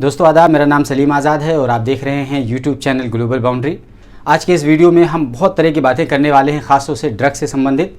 दोस्तों आदाब, मेरा नाम सलीम आज़ाद है और आप देख रहे हैं यूट्यूब चैनल ग्लोबल बाउंड्री। आज के इस वीडियो में हम बहुत तरह की बातें करने वाले हैं, ख़ासतौर से ड्रग्स से संबंधित।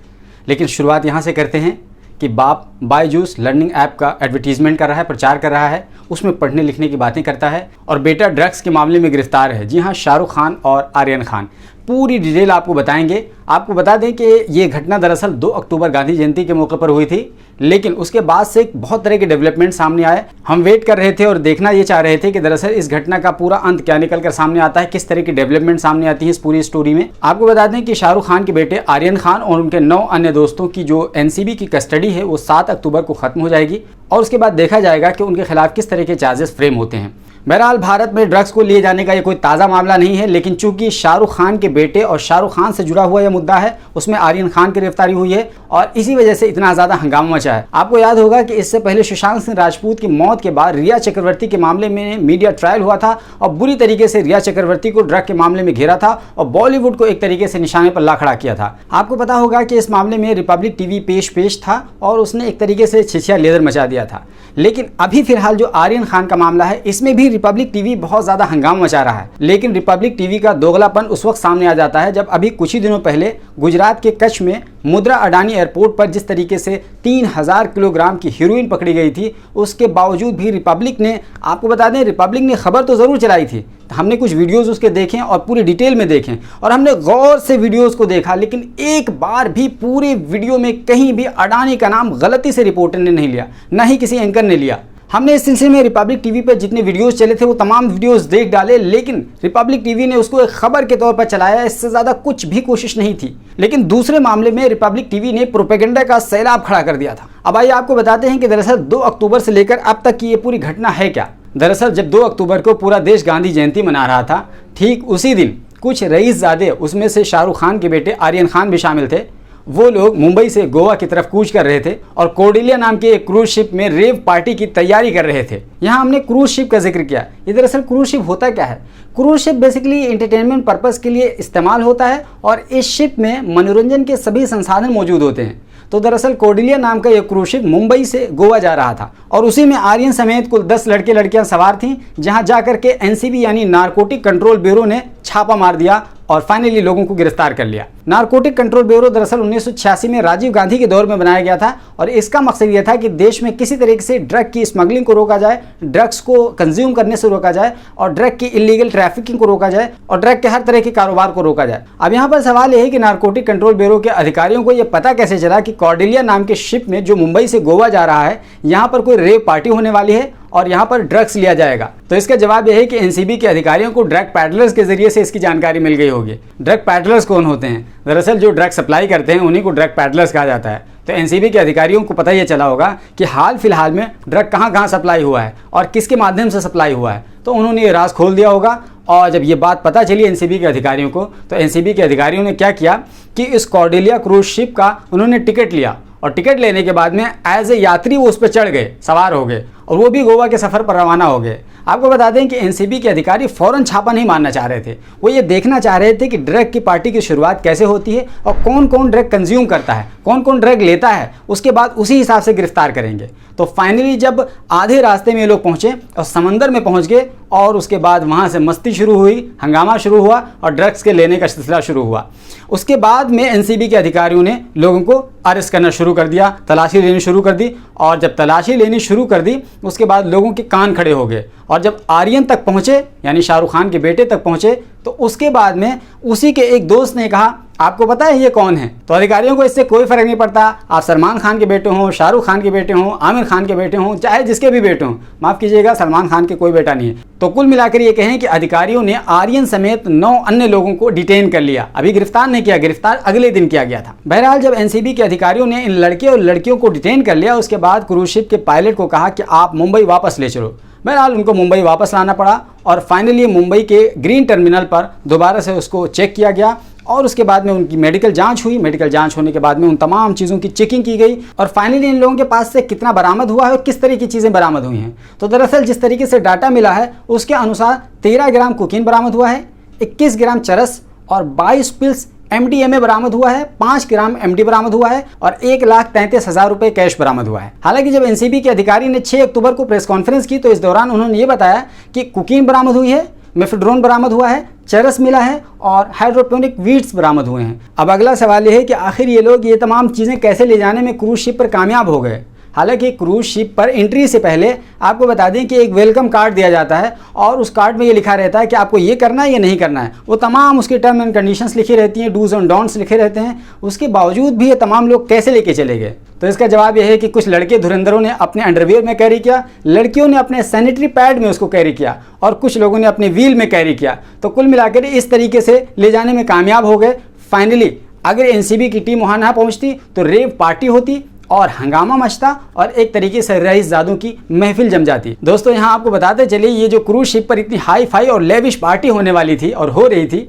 लेकिन शुरुआत यहाँ से करते हैं कि बाप बायजूस लर्निंग ऐप का एडवर्टीजमेंट कर रहा है, प्रचार कर रहा है, उसमें पढ़ने लिखने की बातें करता है और बेटा ड्रग्स के मामले में गिरफ्तार है। जी हाँ, शाहरुख खान और आर्यन खान। पूरी डिटेल आपको बताएंगे। आपको बता दें कि ये घटना दरअसल 2 अक्टूबर गांधी जयंती के मौके पर हुई थी, लेकिन उसके बाद से बहुत तरह के डेवलपमेंट सामने आए। हम वेट कर रहे थे और देखना ये चाह रहे थे कि दरअसल इस घटना का पूरा अंत क्या निकल कर सामने आता है, किस तरह की डेवलपमेंट सामने आती है इस पूरी स्टोरी में। आपको बता दें कि शाहरुख खान के बेटे आर्यन खान और उनके 9 अन्य दोस्तों की जो एनसीबी की कस्टडी है वो 7 अक्टूबर को खत्म हो जाएगी और उसके बाद देखा जाएगा कि उनके खिलाफ किस तरह के चार्जेस फ्रेम होते हैं। बहरहाल भारत में ड्रग्स को लिए जाने का ये कोई ताज़ा मामला नहीं है, लेकिन चूंकि शाहरुख खान के बेटे और शाहरुख खान से जुड़ा हुआ यह मुद्दा है, उसमें आर्यन खान की गिरफ्तारी हुई है और इसी वजह से इतना ज़्यादा हंगामा मचा है। आपको याद होगा कि इससे पहले सुशांत सिंह राजपूत की मौत के बाद रिया चक्रवर्ती के मामले में मीडिया ट्रायल हुआ था और बुरी तरीके से रिया चक्रवर्ती को ड्रग के मामले में घेरा था और बॉलीवुड को एक तरीके से निशाने पर ला खड़ा किया था। आपको पता होगा कि इस मामले में रिपब्लिक टीवी पेश था और उसने एक तरीके से छिछिया लेदर मचा दिया था। लेकिन अभी फिलहाल जो आर्यन खान का मामला है, इसमें भी रिपब्लिक टीवी बहुत ज्यादा हंगामा मचा रहा है। लेकिन रिपब्लिक टीवी का दोगलापन उस वक्त सामने आ जाता है जब अभी कुछ ही दिनों पहले गुजरात के कच्छ में मुद्रा अडानी एयरपोर्ट पर जिस तरीके से 3000 किलोग्राम की हेरोइन पकड़ी गई थी, उसके बावजूद भी रिपब्लिक ने, आपको बता दें, रिपब्लिक ने खबर तो ज़रूर चलाई थी। हमने कुछ वीडियोस उसके देखे और पूरी डिटेल में देखें और हमने गौर से वीडियोस को देखा, लेकिन एक बार भी पूरे वीडियो में कहीं भी अडानी का नाम गलती से रिपोर्टर ने नहीं लिया, ना ही किसी एंकर ने लिया। हमने इस सिलसिले में रिपब्लिक टीवी पर जितने वीडियोस चले थे वो तमाम वीडियोस देख डाले, लेकिन रिपब्लिक टीवी ने उसको एक खबर के तौर पर चलाया, इससे ज़्यादा कुछ भी कोशिश नहीं थी। लेकिन दूसरे मामले में रिपब्लिक टीवी ने प्रोपेगेंडा का सैलाब खड़ा कर दिया था। अब आइए आपको बताते हैं कि दरअसल 2 अक्टूबर से लेकर अब तक की ये पूरी घटना है क्या। दरअसल जब 2 अक्टूबर को पूरा देश गांधी जयंती मना रहा था, ठीक उसी दिन कुछ रईसजादे, उसमें से शाहरुख खान के बेटे आर्यन खान भी शामिल थे, वो लोग मुंबई से गोवा की तरफ कूच कर रहे थे और कॉर्डेलिया नाम के एक क्रूज शिप में रेव पार्टी की तैयारी कर रहे थे। यहाँ हमने क्रूज शिप का जिक्र किया। ये दरअसल क्रूज शिप होता क्या है? Cruise ship basically entertainment purpose के लिए इस्तेमाल होता है और इस शिप में मनोरंजन के सभी संसाधन मौजूद होते हैं। तो दरअसल कॉर्डेलिया नाम का यह क्रूज शिप मुंबई से गोवा जा रहा था और उसी में आर्यन समेत कुल 10 लड़के लड़कियां सवार थीं, जहां जाकर के एनसीबी यानी नारकोटिक कंट्रोल ब्यूरो ने छापा मार दिया और फाइनली लोगों को गिरफ्तार कर लिया। नारकोटिक कंट्रोल ब्यूरो दरअसल 1986 में राजीव गांधी के दौर में बनाया गया था और इसका मकसद यह था कि देश में किसी तरीके से ड्रग की स्मगलिंग को रोका जाए, ड्रग्स को कंज्यूम करने से रोका जाए और ड्रग की इलीगल ट्रैफिकिंग को रोका जाए और ड्रग के हर तरह के कारोबार को रोका जाए। अब यहाँ पर सवाल यह है कि नारकोटिक कंट्रोल ब्यूरो के अधिकारियों को यह पता कैसे चला कि कॉर्डेलिया नाम के शिप में जो मुंबई से गोवा जा रहा है, यहाँ पर कोई रेव पार्टी होने वाली है और यहाँ पर ड्रग्स लिया जाएगा? तो इसका जवाब यह है कि एनसीबी के अधिकारियों को ड्रग पैडलर्स के जरिए से इसकी जानकारी मिल गई होगी। ड्रग पैडलर्स कौन होते हैं? दरअसल जो ड्रग सप्लाई करते हैं उन्हीं को ड्रग पैडलर्स कहा जाता है। तो एनसीबी के अधिकारियों को पता ये चला होगा कि हाल फिलहाल में ड्रग कहाँ कहाँ सप्लाई हुआ है और किसके माध्यम से सप्लाई हुआ है, तो उन्होंने ये राज खोल दिया होगा। और जब ये बात पता चली एनसीबी के अधिकारियों को, तो एनसीबी के अधिकारियों ने क्या किया कि इस कॉर्डेलिया क्रूज शिप का उन्होंने टिकट लिया और टिकट लेने के बाद में एज ए यात्री वो उस पर चढ़ गए, सवार हो गए और वो भी गोवा के सफ़र पर रवाना हो गए। आपको बता दें कि एनसीबी के अधिकारी फ़ौरन छापा नहीं मारना चाह रहे थे, वो ये देखना चाह रहे थे कि ड्रग की पार्टी की शुरुआत कैसे होती है और कौन कौन ड्रग कंज्यूम करता है, कौन कौन ड्रग लेता है, उसके बाद उसी हिसाब से गिरफ्तार करेंगे। तो फाइनली जब आधे रास्ते में ये लोग पहुँचे और समंदर में पहुँच गए और उसके बाद वहाँ से मस्ती शुरू हुई, हंगामा शुरू हुआ और ड्रग्स के लेने का सिलसिला शुरू हुआ। उसके बाद में एनसीबी के अधिकारियों ने लोगों को अरेस्ट करना शुरू कर दिया, तलाशी लेनी शुरू कर दी और जब तलाशी लेनी शुरू कर दी उसके बाद लोगों के कान खड़े हो गए और जब आर्यन तक पहुँचे यानी शाहरुख खान के बेटे तक पहुँचे तो उसके बाद में उसी के एक दोस्त ने कहा, आपको पता है ये कौन है? तो अधिकारियों को इससे कोई फर्क नहीं पड़ता, आप सलमान खान के बेटे हों, शाहरुख खान के बेटे हों, आमिर खान के बेटे हों, चाहे जिसके भी बेटे हों, माफ़ कीजिएगा सलमान खान के कोई बेटा नहीं है। तो कुल मिलाकर ये कहें कि अधिकारियों ने आर्यन समेत 9 अन्य लोगों को डिटेन कर लिया। अभी गिरफ्तार नहीं किया, गिरफ्तार अगले दिन किया गया था। बहरहाल जब एनसीबी के अधिकारियों ने इन लड़के और लड़कियों को डिटेन कर लिया, उसके बाद क्रूज शिप के पायलट को कहा कि आप मुंबई वापस ले चलो। बहरहाल उनको मुंबई वापस लाना पड़ा और फाइनली मुंबई के ग्रीन टर्मिनल पर दोबारा से उसको चेक किया गया और उसके बाद में उनकी मेडिकल जांच हुई। मेडिकल जांच होने के बाद में उन तमाम चीज़ों की चेकिंग की गई और फाइनली इन लोगों के पास से कितना बरामद हुआ है और किस तरह की चीज़ें बरामद हुई हैं। तो दरअसल जिस तरीके से डाटा मिला है उसके अनुसार 13 ग्राम कोकीन बरामद हुआ है, 21 ग्राम चरस और 22 पिल्स MDMA बरामद हुआ है, 5 ग्राम MD बरामद हुआ है और 1,33,000 रुपए कैश बरामद हुआ है। हालांकि जब NCB के अधिकारी ने 6 अक्टूबर को प्रेस कॉन्फ्रेंस की तो इस दौरान उन्होंने ये बताया कि कोकीन बरामद हुई है, मेफेड्रोन बरामद हुआ है, चरस मिला है और हाइड्रोपोनिक वीड्स बरामद हुए हैं। अब अगला सवाल यह है कि आखिर ये लोग ये तमाम चीज़ें कैसे ले जाने में क्रूज शिप पर कामयाब हो गए। हालांकि क्रूज शिप पर एंट्री से पहले आपको बता दें कि एक वेलकम कार्ड दिया जाता है और उस कार्ड में ये लिखा रहता है कि आपको ये करना है या नहीं करना है। वो तमाम उसके टर्म एंड कंडीशंस लिखी रहती हैं, डूज एंड डोंट्स लिखे रहते हैं। उसके बावजूद भी ये तमाम लोग कैसे लेके चले गए? तो इसका जवाब यह है कि कुछ लड़के धुरंधरों ने अपने अंडरवियर में कैरी किया, लड़कियों ने अपने सैनिटरी पैड में उसको कैरी किया और कुछ लोगों ने अपने व्हील में कैरी किया। तो कुल मिलाकर इस तरीके से ले जाने में कामयाब हो गए। फाइनली अगर NCB की टीम वहाँ ना पहुँचती तो रेव पार्टी होती और हंगामा मचता और एक तरीके से रईसजादों की महफिल जम जाती। दोस्तों यहाँ आपको बताते चलिए, ये जो क्रूज शिप पर इतनी हाई फाई और लेविश पार्टी होने वाली थी और हो रही थी,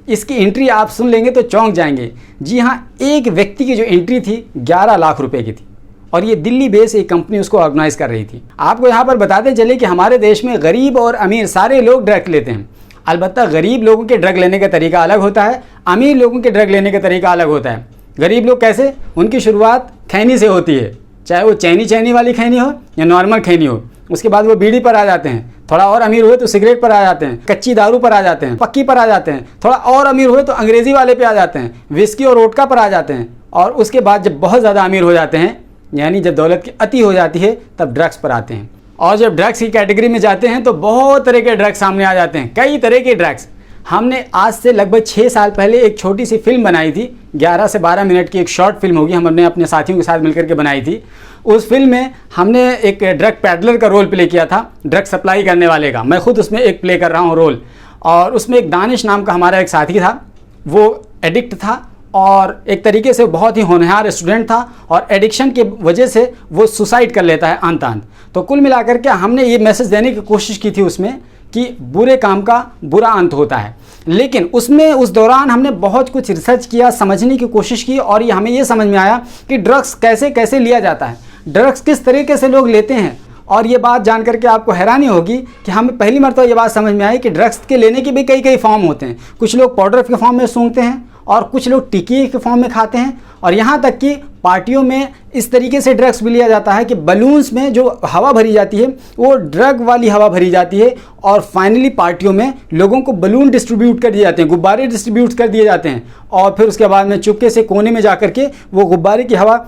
इसकी एंट्री आप सुन लेंगे तो चौंक जाएंगे। जी हाँ, एक व्यक्ति की जो एंट्री थी 11 लाख रुपए की थी और ये दिल्ली बेस एक कंपनी उसको ऑर्गेनाइज कर रही थी। आपको यहाँ पर बताते चले कि हमारे देश में गरीब और अमीर सारे लोग ड्रग लेते हैं। अलबत्ता गरीब लोगों के ड्रग लेने का तरीका अलग होता है, अमीर लोगों के ड्रग लेने का तरीका अलग होता है। गरीब लोग कैसे? उनकी शुरुआत खैनी से होती है, चाहे वो चैनी वाली खैनी हो या नॉर्मल खैनी हो। उसके बाद वो बीड़ी पर आ जाते हैं, थोड़ा और अमीर हुए तो सिगरेट पर आ जाते हैं, कच्ची दारू पर आ जाते हैं, पक्की पर आ जाते हैं, थोड़ा और अमीर हुए तो अंग्रेजी वाले पे आ जाते हैं, विस्की और वोडका पर आ जाते हैं और उसके बाद जब बहुत ज़्यादा अमीर हो जाते हैं, यानी जब दौलत की अति हो जाती है, तब ड्रग्स पर आते हैं। और जब ड्रग्स की कैटेगरी में जाते हैं तो बहुत तरह के ड्रग्स सामने आ जाते हैं, कई तरह के ड्रग्स। हमने आज से लगभग 6 साल पहले एक छोटी सी फिल्म बनाई थी, 11 से 12 मिनट की एक शॉर्ट फिल्म होगी, हमने अपने साथियों के साथ मिलकर के बनाई थी। उस फिल्म में हमने एक ड्रग पैडलर का रोल प्ले किया था, ड्रग सप्लाई करने वाले का। मैं खुद उसमें एक प्ले कर रहा हूँ रोल। और उसमें एक दानिश नाम का हमारा एक साथी था, वो एडिक्ट था और एक तरीके से बहुत ही होनहार स्टूडेंट था और एडिक्शन की वजह से वो सुसाइड कर लेता है अंत। तो कुल मिलाकर के हमने ये मैसेज देने की कोशिश की थी उसमें कि बुरे काम का बुरा अंत होता है। लेकिन उसमें उस दौरान हमने बहुत कुछ रिसर्च किया, समझने की कोशिश की और ये हमें ये समझ में आया कि ड्रग्स कैसे कैसे लिया जाता है, ड्रग्स किस तरीके से लोग लेते हैं। और ये बात जान करके आपको हैरानी होगी कि हमें पहली मरतबा ये बात समझ में आई कि ड्रग्स के लेने के भी कई फॉर्म होते हैं। कुछ लोग पाउडर के फॉर्म में सूंघते हैं और कुछ लोग टिक्की के फॉर्म में खाते हैं और यहाँ तक कि पार्टियों में इस तरीके से ड्रग्स भी लिया जाता है कि बलून्स में जो हवा भरी जाती है वो ड्रग वाली हवा भरी जाती है और फाइनली पार्टियों में लोगों को बलून डिस्ट्रीब्यूट कर दिए जाते हैं, गुब्बारे डिस्ट्रीब्यूट कर दिए जाते हैं और फिर उसके बाद में चुपके से कोने में जा करके वो गुब्बारे की हवा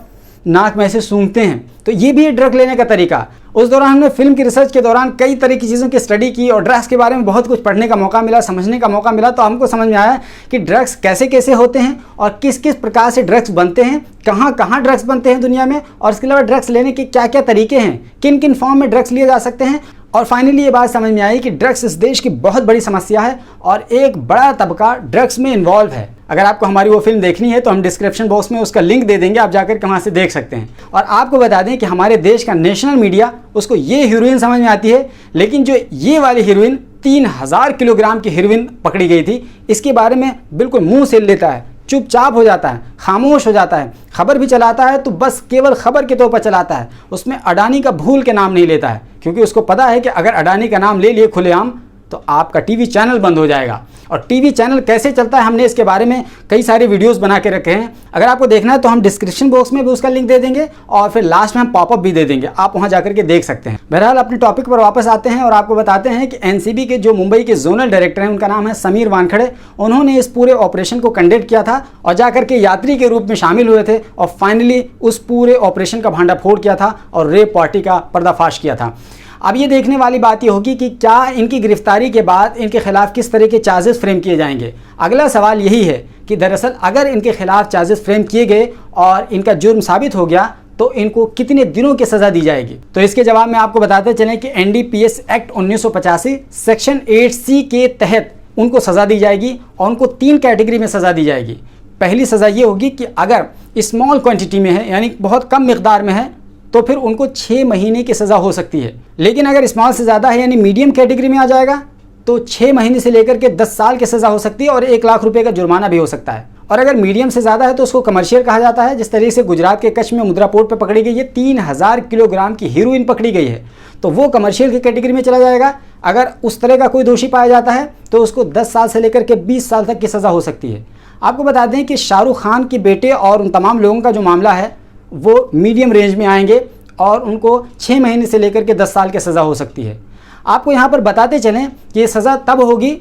नाक में से सूंघते हैं। तो ये भी ड्रग लेने का तरीका। उस दौरान हमने फिल्म की रिसर्च के दौरान कई तरह की चीज़ों की स्टडी की और ड्रग्स के बारे में बहुत कुछ पढ़ने का मौका मिला, समझने का मौका मिला। तो हमको समझ में आया कि ड्रग्स कैसे कैसे होते हैं और किस किस प्रकार से ड्रग्स बनते हैं, कहाँ कहाँ ड्रग्स बनते हैं दुनिया में, और इसके अलावा ड्रग्स लेने के क्या क्या तरीके हैं, किन किन फॉर्म में ड्रग्स लिए जा सकते हैं। और फाइनली ये बात समझ में आई कि ड्रग्स इस देश की बहुत बड़ी समस्या है और एक बड़ा तबका ड्रग्स में इन्वॉल्व है। अगर आपको हमारी वो फिल्म देखनी है तो हम डिस्क्रिप्शन बॉक्स में उसका लिंक दे देंगे, आप जाकर के वहाँ से देख सकते हैं। और आपको बता दें कि हमारे देश का नेशनल मीडिया उसको ये हीरोइन समझ में आती है, लेकिन जो ये वाली हीरोइन 3000 किलोग्राम की हीरोइन पकड़ी गई थी, इसके बारे में बिल्कुल मुँह सेल लेता है, चुपचाप हो जाता है, खामोश हो जाता है। खबर भी चलाता है तो बस केवल खबर के तौर पर चलाता है, उसमें अडानी का भूल के नाम नहीं लेता है, क्योंकि उसको पता है कि अगर अडानी का नाम ले लिए खुलेआम तो आपका टीवी चैनल बंद हो जाएगा। और टीवी चैनल कैसे चलता है हमने इसके बारे में कई सारे वीडियोस बना के रखे हैं। अगर आपको देखना है तो हम डिस्क्रिप्शन बॉक्स में भी उसका लिंक दे देंगे और फिर लास्ट में हम पॉपअप भी दे देंगे, आप वहां जाकर के देख सकते हैं। बहरहाल अपने टॉपिक पर वापस आते हैं और आपको बताते हैं कि NCB के जो मुंबई के जोनल डायरेक्टर हैं, उनका नाम है समीर वानखड़े। उन्होंने इस पूरे ऑपरेशन को कंडक्ट किया था और जाकर के यात्री के रूप में शामिल हुए थे और फाइनली उस पूरे ऑपरेशन का भांडाफोड़ किया था और रेप पार्टी का पर्दाफाश किया था। अब ये देखने वाली बात ये होगी कि क्या इनकी गिरफ्तारी के बाद इनके खिलाफ किस तरह के चार्जेस फ्रेम किए जाएंगे। अगला सवाल यही है कि दरअसल अगर इनके खिलाफ चार्जेस फ्रेम किए गए और इनका जुर्म साबित हो गया तो इनको कितने दिनों की सज़ा दी जाएगी। तो इसके जवाब में आपको बताते चलें कि NDPS एक्ट 1985 सेक्शन 8C के तहत उनको सज़ा दी जाएगी और उनको 3 कैटेगरी में सज़ा दी जाएगी। पहली सज़ा ये होगी कि अगर स्मॉल क्वांटिटी में है, यानी बहुत कम मिकदार में है, तो फिर उनको 6 महीने की सज़ा हो सकती है। लेकिन अगर स्मॉल से ज़्यादा है, यानी मीडियम कैटेगरी में आ जाएगा, तो 6 महीने से लेकर के 10 साल की सज़ा हो सकती है और 1 लाख रुपए का जुर्माना भी हो सकता है। और अगर मीडियम से ज़्यादा है तो उसको कमर्शियल कहा जाता है। जिस तरीके से गुजरात के कच्छ में मुद्रा पोर्ट पर पकड़ी गई है 3000 किलोग्राम की हीरोइन पकड़ी गई है, तो वो कमर्शियल की कैटेगरी में चला जाएगा। अगर उस तरह का कोई दोषी पाया जाता है तो उसको 10 साल से लेकर के 20 साल तक की सज़ा हो सकती है। आपको बता दें कि शाहरुख खान के बेटे और उन तमाम लोगों का जो मामला है वो मीडियम रेंज में आएंगे और उनको 6 महीने से लेकर के 10 साल की सज़ा हो सकती है। आपको यहाँ पर बताते चलें कि ये सज़ा तब होगी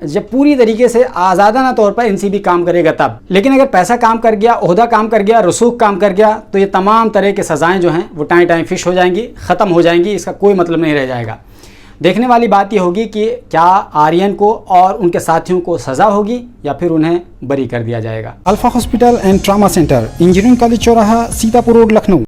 जब पूरी तरीके से आज़ादाना तौर पर एनसीबी काम करेगा तब। लेकिन अगर पैसा काम कर गया, ओहदा काम कर गया, रसूख काम कर गया, तो ये तमाम तरह के सज़ाएँ जो हैं वो टाइम फिश हो जाएंगी, ख़त्म हो जाएंगी, इसका कोई मतलब नहीं रह जाएगा। देखने वाली बात ये होगी कि क्या आर्यन को और उनके साथियों को सज़ा होगी या फिर उन्हें बरी कर दिया जाएगा। Alpha hospital and trauma centre, engineering college चौराहा, सीतापुर रोड, लखनऊ।